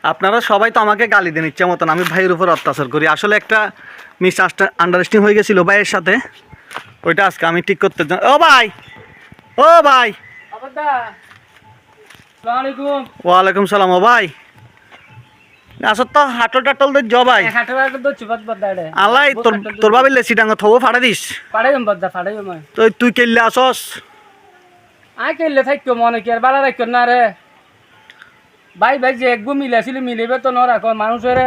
আপনারা সবাই তো আমাকে গালি দেন ইচ্ছা মতন, আমি ভাইয়ের উপর অত্যাচার করি। আসলে একটা মিস আন্ডারস্ট্যান্ডিং হয়ে গেছিল ভাইয়ের সাথে, ওইটা আজকে আমি ঠিক করতে ও ভাই, ও ভাই। ওয়ালাইকুম সালাম। ও ভাই আসত তো হাটল টাটল দে জ ভাই আল্লাহ তোর ভাবি লেসি ডাঙ্গ থবো ফাড়া দিস তো তুই কেললে আসস আই কেলে থাকতো মনে কি আর বালা রাখতো না রে ভাই ভাই যে একগু মিলাছিল মিলিবে তো নরাখন মানুষের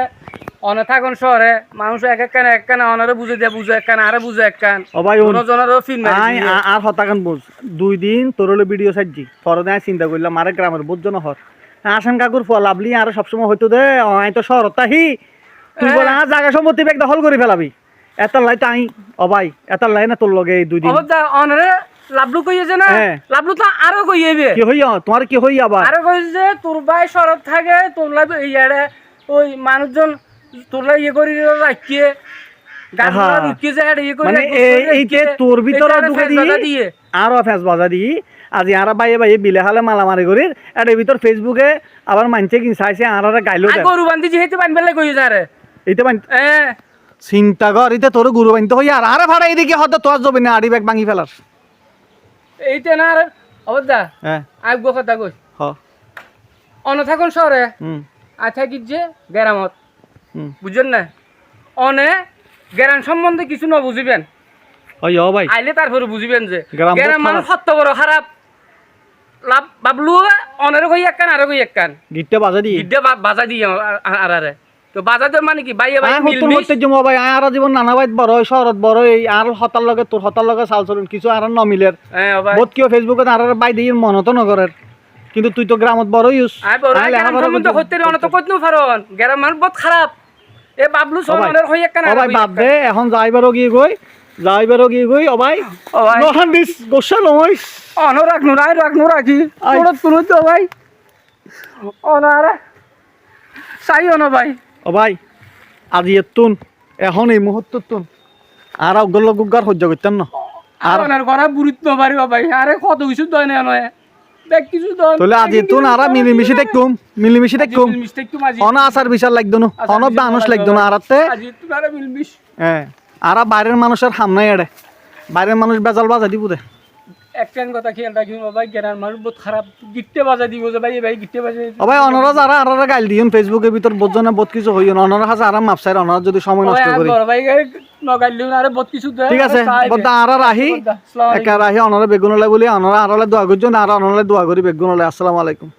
অনে থাকুন শহরে মানুষ এক এক অনারে বুঝে দিয়ে বুঝে এক কান আরে বুঝে এক কান ও ভাই জনেরও ফিন আর হতাকান বুঝ 2 দিন তোর হলো ভিডিও সাজি পরে দেয় চিন্তা করলাম আরে গ্রামের বুঝজন হর আসান কাকুর ফল লাভলি আর সবসময় হয়তো দে আই তো শহর তাহি তুই বলে আর জায়গা সম্পত্তি ব্যাগ দখল করে ফেলাবি এতার লাই তাই ও ভাই এতার লাই না তোর লগে এই 2 দিন অনরে লাভলু কইছে না লাভলু তো আরো কইবে কি হইয়া তোমার কি হই আবার আরো কইছে তোর ভাই শরৎ থাকে তোর লাগবে ইয়ারে ওই মানুষজন তোর লাগি ইয়ে করি রাখিয়ে গাছগুলো রুকিয়ে যায় ইয়ে করি মানে এইতে তোর ভিতরে ঢুকে দিয়ে আরো ফেস বাজা দি আজি আর ভাই ভাই বিলে হালে মালামারি করি এর ভিতর ফেসবুকে আবার মানছে কি চাইছে আর গাইলো গরু বান্ধি যেহেতু বানবেলে কই যায় রে এইতে বান চিন্তা কর ইতে তোর গরু বানতে হই আর আরে ভাড়া এদিকে হদ তোর যাবে না আড়ি ব্যাগ ভাঙি ফেলার এইতে না রে অবদা আইব কথা কই হ অন থাকুন শহরে আচ্ছা কি যে গ্রামত বুঝছেন না অনে গ্রাম সম্বন্ধে কিছু না বুঝিবেন ওই ও ভাই আইলে তারপরে বুঝিবেন যে গ্রাম মানুষ সত্য বড় খারাপ লাভ বাবলু অনের কই এক কান আর কই এক কান গিট্টা বাজা দি আরে তো বাজাতে মানে কি ভাই ভাই মিলমিশ জমা ভাই আর জীবন নানা ভাই বড় শহরত বড় এই আর হতার লগে তোর হতার লগে চাল চলুন কিছু আর ন মিলের বহুত কিও ফেসবুকে আর বাই দিই মনত নগরের কিন্তু তুই তো গ্রামত বড় ইউস তো কইতে পারন গ্রাম মানুষ বহুত খারাপ এ বাবলু সোনার হই এক কান ভাই বাদ দে এখন যাইবারও গিয়ে গই ও ভাই নহান দিস গোসা নয় অনুরাগ রাখি তোর তুই তো ভাই অনারা চাই অন ভাই ও ভাই আজি এতুন এখন এই মুহূর্ততুন আর অগল গুগার সহ্য করতেন না আর ওনার ঘরে বুড়িত পারিবা ভাই আরে কত কিছু দয় না নয় দেখ কিছু দয় তাহলে আজি তুন আর মিলিমিশি দেখুম অনা আসার বিচার লাগতো না অন মানুষ লাগতো না আরাতে আজি তুন আর মিলমিশ আর বাইরের মানুষের সামনে এড়ে বাইরের মানুষ বেজাল বাজা দিব দে একটান কথা খেয়াল রাখিব ভাই গ্রামের মানুষ বহুত খারাপ গিট্টে বাজা দিব যে ভাই গিট্টে বাজা ও ভাই অনরা যারা আর গাইল দিউন ফেসবুকের ভিতর বজনে বহুত কিছু হইন অনরা হাজার আরাম মাপসাই অনরা যদি সময় নষ্ট করি ভাই নগাইলিউ আরে বহুত কিছু ঠিক আছে বদা আর রাহি একা রাহি অনরা বেগুনলে বলি অনরা আরলে দোয়া করজন আর অনলে দোয়া করি বেগুনলে। আসসালামু আলাইকুম।